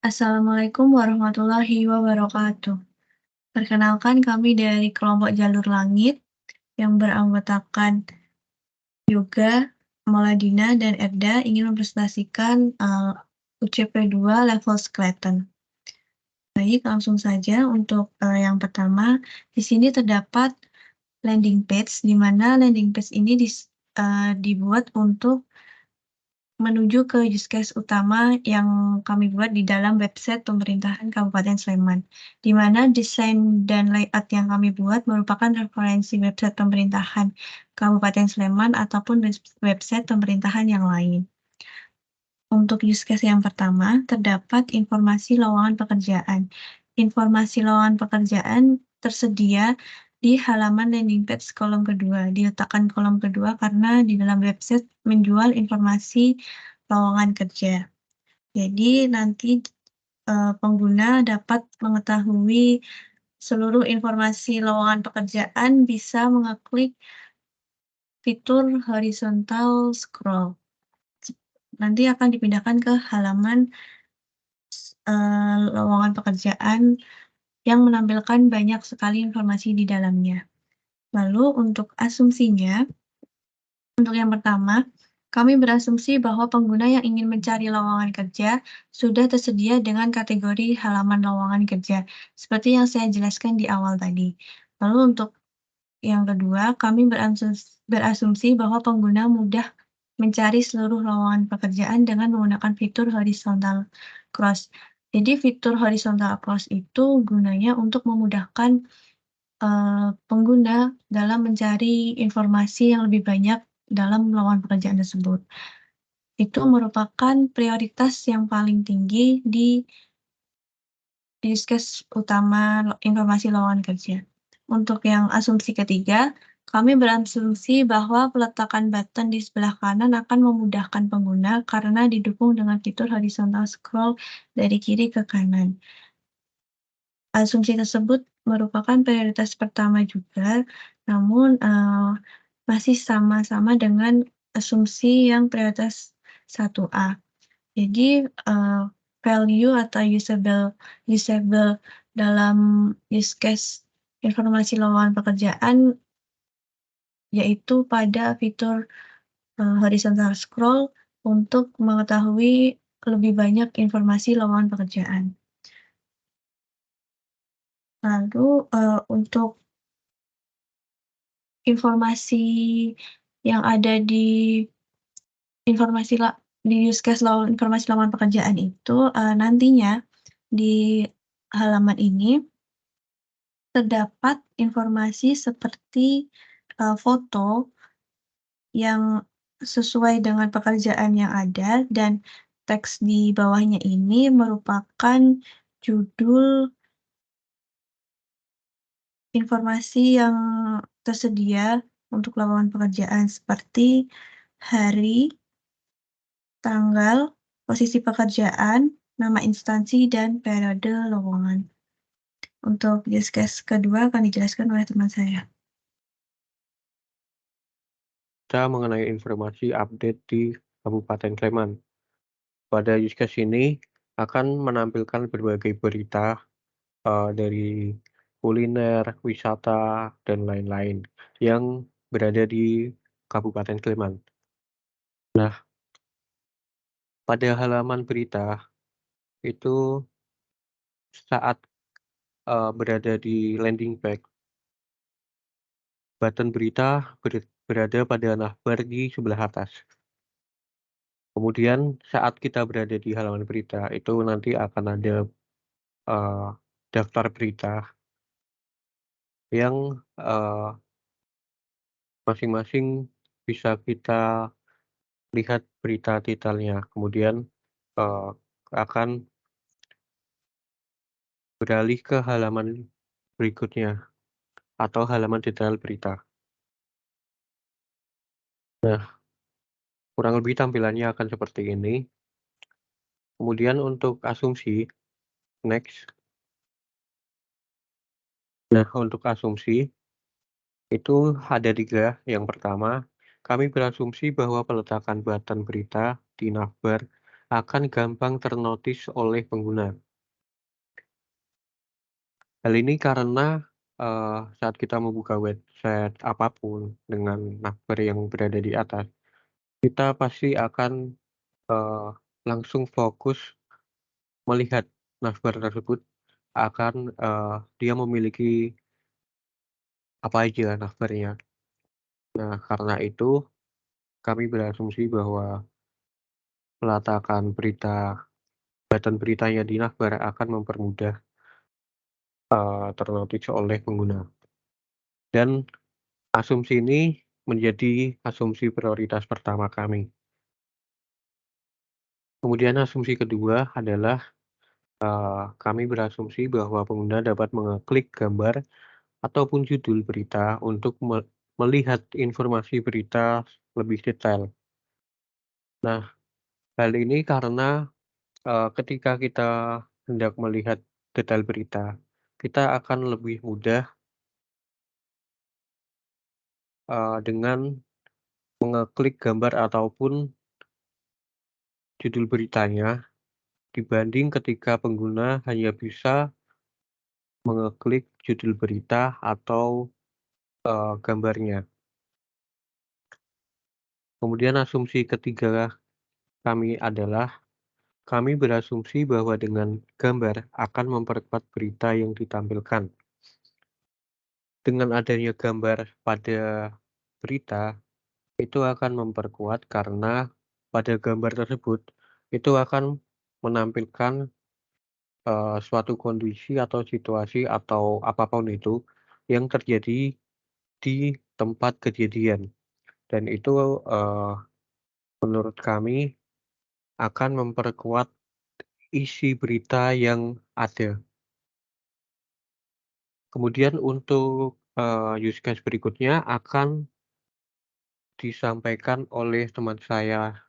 Assalamualaikum warahmatullahi wabarakatuh. Perkenalkan kami dari kelompok Jalur Langit yang beranggotakan Yoga, Mauladina, dan Erda ingin mempresentasikan UCP2 level skeleton. Baik, langsung saja untuk yang pertama, di sini terdapat landing page, di mana landing page ini dibuat untuk menuju ke use case utama yang kami buat di dalam website pemerintahan Kabupaten Sleman, di mana desain dan layout yang kami buat merupakan referensi website pemerintahan Kabupaten Sleman ataupun website pemerintahan yang lain. Untuk use case yang pertama, terdapat informasi lowongan pekerjaan. Informasi lowongan pekerjaan tersedia di halaman landing page kolom kedua. Diletakkan kolom kedua karena di dalam website menjual informasi lowongan kerja. Jadi nanti pengguna dapat mengetahui seluruh informasi lowongan pekerjaan bisa mengeklik fitur horizontal scroll. Nanti akan dipindahkan ke halaman lowongan pekerjaan yang menampilkan banyak sekali informasi di dalamnya. Lalu untuk asumsinya, untuk yang pertama, kami berasumsi bahwa pengguna yang ingin mencari lowongan kerja sudah tersedia dengan kategori halaman lowongan kerja, seperti yang saya jelaskan di awal tadi. Lalu untuk yang kedua, kami berasumsi bahwa pengguna mudah mencari seluruh lowongan pekerjaan dengan menggunakan fitur horizontal cross. Jadi fitur horizontal cross itu gunanya untuk memudahkan pengguna dalam mencari informasi yang lebih banyak dalam lowongan pekerjaan tersebut. Itu merupakan prioritas yang paling tinggi di use case utama informasi lowongan kerja. Untuk yang asumsi ketiga, kami berasumsi bahwa peletakan button di sebelah kanan akan memudahkan pengguna karena didukung dengan fitur horizontal scroll dari kiri ke kanan. Asumsi tersebut merupakan prioritas pertama juga, namun masih sama-sama dengan asumsi yang prioritas 1A. Jadi value atau usable dalam use case informasi lowongan pekerjaan yaitu pada fitur horizontal scroll untuk mengetahui lebih banyak informasi lowongan pekerjaan. Lalu untuk informasi yang ada di use case informasi lowongan pekerjaan itu nantinya di halaman ini terdapat informasi seperti foto yang sesuai dengan pekerjaan yang ada dan teks di bawahnya ini merupakan judul informasi yang tersedia untuk lowongan pekerjaan seperti hari, tanggal, posisi pekerjaan, nama instansi, dan periode lowongan. Untuk use case kedua akan dijelaskan oleh teman saya. Kita mengenai informasi update di Kabupaten Sleman. Pada use case ini akan menampilkan berbagai berita dari kuliner, wisata, dan lain-lain yang berada di Kabupaten Sleman. Nah, pada halaman berita itu saat berada di landing page, button berita berada pada navbar di sebelah atas. Kemudian saat kita berada di halaman berita itu nanti akan ada daftar berita yang masing-masing bisa kita lihat berita detailnya. Kemudian akan beralih ke halaman berikutnya atau halaman detail berita. Nah, kurang lebih tampilannya akan seperti ini. Kemudian untuk asumsi, next. Nah, untuk asumsi itu ada 3. Yang pertama, kami berasumsi bahwa peletakan button berita di navbar akan gampang ternotis oleh pengguna. Hal ini karena, saat kita membuka website apapun dengan navbar yang berada di atas, kita pasti akan, eee, langsung fokus melihat navbar tersebut akan, dia memiliki apa aja navbarnya. Nah, karena itu kami berasumsi bahwa peletakan button beritanya di navbar akan mempermudah, ternotis oleh pengguna. Dan asumsi ini menjadi asumsi prioritas pertama kami. Kemudian asumsi kedua adalah, kami berasumsi bahwa pengguna dapat mengeklik gambar ataupun judul berita untuk melihat informasi berita lebih detail. Nah, hal ini karena, ketika kita hendak melihat detail berita, kita akan lebih mudah, dengan mengeklik gambar ataupun judul beritanya dibanding ketika pengguna hanya bisa mengeklik judul berita atau, gambarnya. Kemudian asumsi ketiga kami adalah, kami berasumsi bahwa dengan gambar akan memperkuat berita yang ditampilkan. Dengan adanya gambar pada berita, itu akan memperkuat karena pada gambar tersebut, itu akan menampilkan, suatu kondisi atau situasi atau apapun itu yang terjadi di tempat kejadian dan itu, eee, menurut kami akan memperkuat isi berita yang ada. Kemudian untuk, use case berikutnya akan disampaikan oleh teman saya.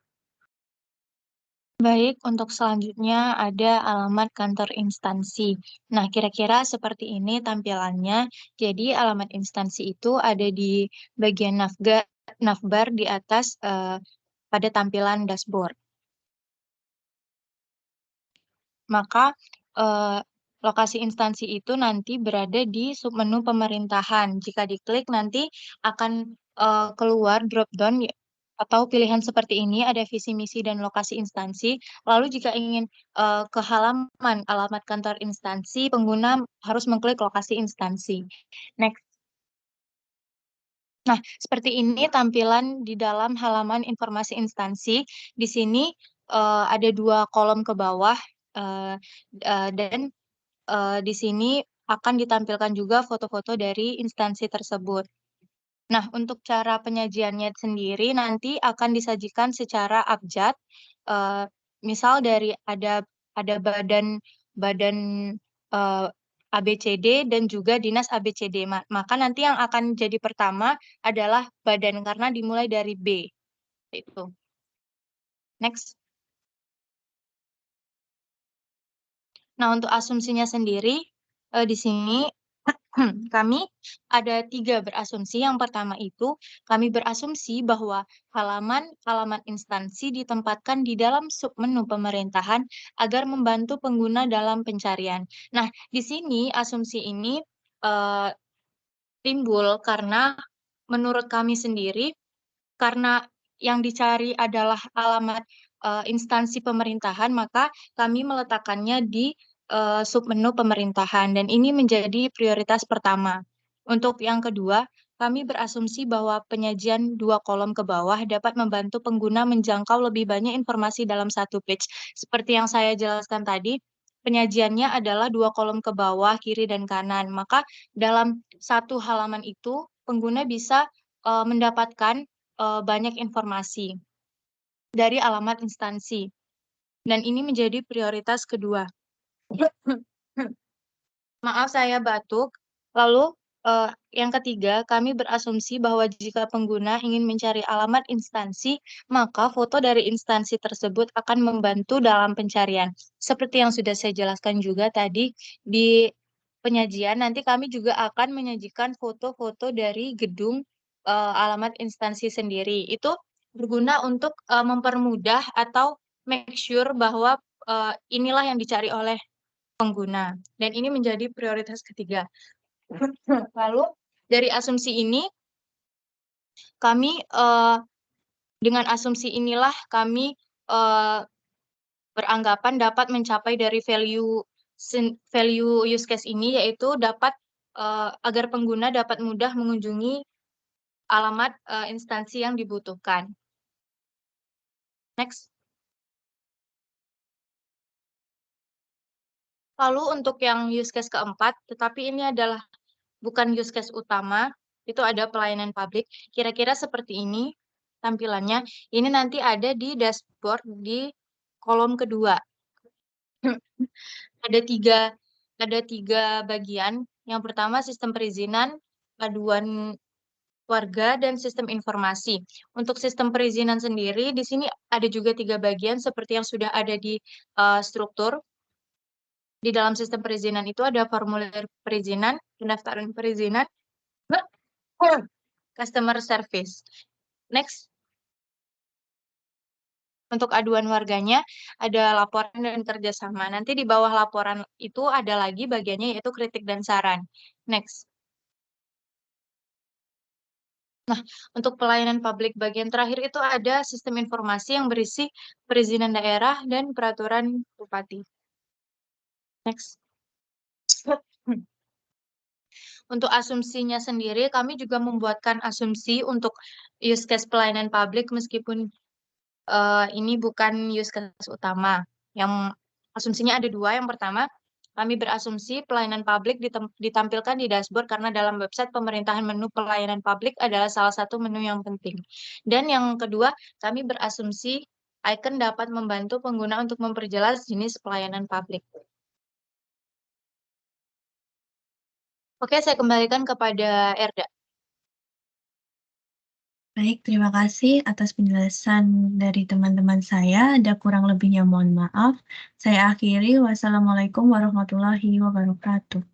Baik, untuk selanjutnya ada alamat kantor instansi. Nah, kira-kira seperti ini tampilannya. Jadi, alamat instansi itu ada di bagian navbar di atas pada tampilan dashboard. Maka lokasi instansi itu nanti berada di submenu pemerintahan. Jika diklik nanti akan keluar drop down atau pilihan seperti ini, ada visi misi dan lokasi instansi. Lalu jika ingin ke halaman alamat kantor instansi, pengguna harus mengklik lokasi instansi. Next. Nah, seperti ini tampilan di dalam halaman informasi instansi. Di sini ada 2 kolom ke bawah, eee dan di sini akan ditampilkan juga foto-foto dari instansi tersebut. Nah, untuk cara penyajiannya sendiri nanti akan disajikan secara abjad, eee, misal dari ada badan badan, eee, ABCD dan juga dinas ABCD. Maka nanti yang akan jadi pertama adalah badan karena dimulai dari B, itu. Next. Nah, untuk asumsinya sendiri, di sini kami ada 3 berasumsi. Yang pertama itu, kami berasumsi bahwa halaman instansi ditempatkan di dalam submenu pemerintahan agar membantu pengguna dalam pencarian. Nah, di sini asumsi ini, eee, timbul karena menurut kami sendiri karena yang dicari adalah alamat, instansi pemerintahan, maka kami meletakkannya di, submenu pemerintahan dan ini menjadi prioritas pertama. Untuk yang kedua, kami berasumsi bahwa penyajian 2 kolom ke bawah dapat membantu pengguna menjangkau lebih banyak informasi dalam satu page. Seperti yang saya jelaskan tadi, penyajiannya adalah 2 kolom ke bawah, kiri dan kanan. Maka dalam satu halaman itu, pengguna bisa, mendapatkan banyak informasi dari alamat instansi dan ini menjadi prioritas kedua. Maaf saya batuk. Lalu, yang ketiga, kami berasumsi bahwa jika pengguna ingin mencari alamat instansi, maka foto dari instansi tersebut akan membantu dalam pencarian. Seperti yang sudah saya jelaskan juga tadi di penyajian, nanti kami juga akan menyajikan foto-foto dari gedung, alamat instansi sendiri. Itu berguna untuk, mempermudah atau make sure bahwa inilah yang dicari oleh pengguna, dan ini menjadi prioritas ketiga. Lalu dari asumsi ini kami dengan asumsi inilah kami beranggapan dapat mencapai dari value use case ini, yaitu dapat agar pengguna dapat mudah mengunjungi alamat instansi yang dibutuhkan. Next. Lalu untuk yang use case keempat, tetapi ini adalah bukan use case utama, itu ada pelayanan publik. Kira-kira seperti ini tampilannya. Ini nanti ada di dashboard di kolom kedua. Ada tiga bagian. Yang pertama sistem perizinan, aduan warga, dan sistem informasi. Untuk sistem perizinan sendiri, di sini ada juga 3 bagian seperti yang sudah ada di struktur. Di dalam sistem perizinan itu ada formulir perizinan, pendaftaran perizinan, customer service. Next. Untuk aduan warganya ada laporan dan kerjasama. Nanti di bawah laporan itu ada lagi bagiannya yaitu kritik dan saran. Next. Nah, untuk pelayanan publik bagian terakhir itu ada sistem informasi yang berisi perizinan daerah dan peraturan bupati. Next. Untuk asumsinya sendiri, kami juga membuatkan asumsi untuk use case pelayanan publik meskipun ini bukan use case utama. Yang asumsinya ada 2. Yang pertama, kami berasumsi pelayanan publik ditampilkan di dashboard karena dalam website pemerintahan menu pelayanan publik adalah salah satu menu yang penting. Dan yang kedua, kami berasumsi icon dapat membantu pengguna untuk memperjelas jenis pelayanan publik. Oke, saya kembalikan kepada Erda. Baik, terima kasih atas penjelasan dari teman-teman saya. Ada kurang lebihnya mohon maaf. Saya akhiri. Wassalamualaikum warahmatullahi wabarakatuh.